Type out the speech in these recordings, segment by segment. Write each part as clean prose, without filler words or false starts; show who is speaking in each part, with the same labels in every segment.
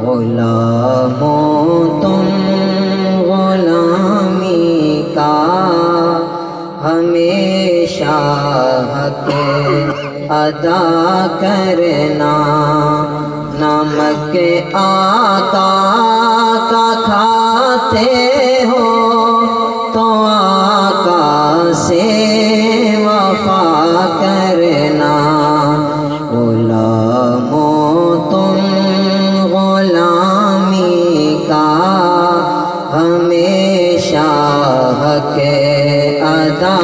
Speaker 1: غلاموں تم غلامی کا ہمیشہ حق ادا کرنا، نمک آقا کا کھاتے ہو تو آقا سے وفا کرنا، غلاموں تم غلامی کا ہمیشہ حق ادا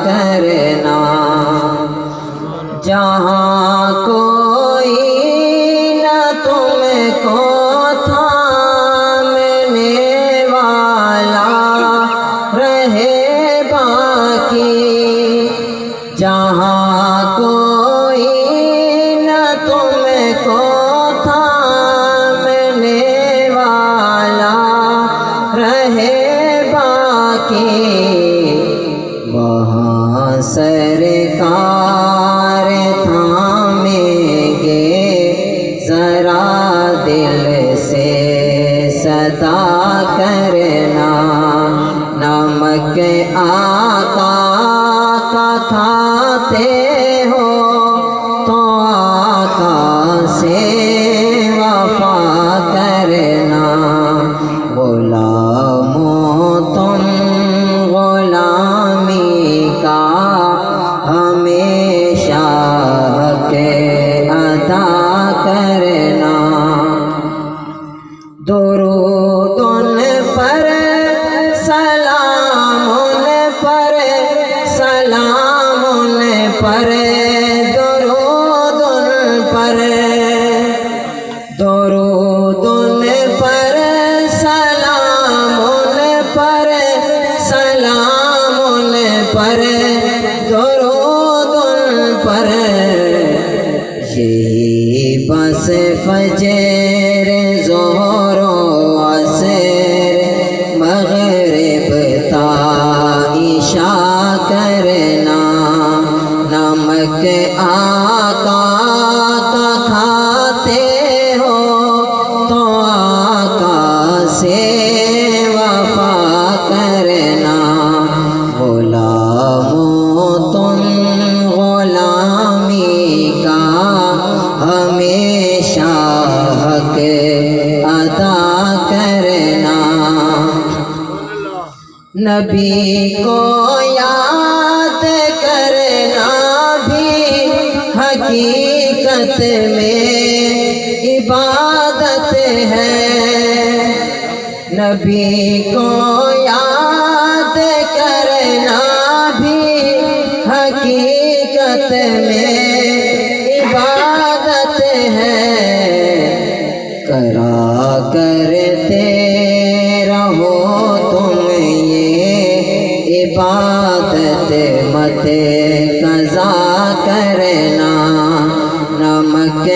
Speaker 1: کرنا، جہاں کوئی نہ تم کو تھامنے والا رہے باقی، جہاں کوئی نہ تم کو تھامنے والا رہے باقی، وہاں سرکار تھامیں گے ذرا دل سے صدا کرنا، نمک آقا کا کھاتے ہو تو آقا سے وفا کرنا، غلاموں تم غلامی کا ہمیشہ حق ادا کرنا، درود ان پر سلام ان پر سلام ان پر، درود ان پر درود ان پر سلام ان پر سلام ان پر، درود ان پر، یہی بس فجر ظہر و عصر مغرب تا عشاء کرنا، نمک آقا کا کھاتے ہو تو آقا سے وفا کرنا، غلاموں تم غلامی کا ہمیشہ حق ادا کرنا، نبی کو یاد کرنا بھی حقیقت میں عبادت ہے، نبی کو یاد کرنا بھی حقیقت میں عبادت ہے، کرا کرتے رہو تم یہ عبادت مت قضا کرنا، نمک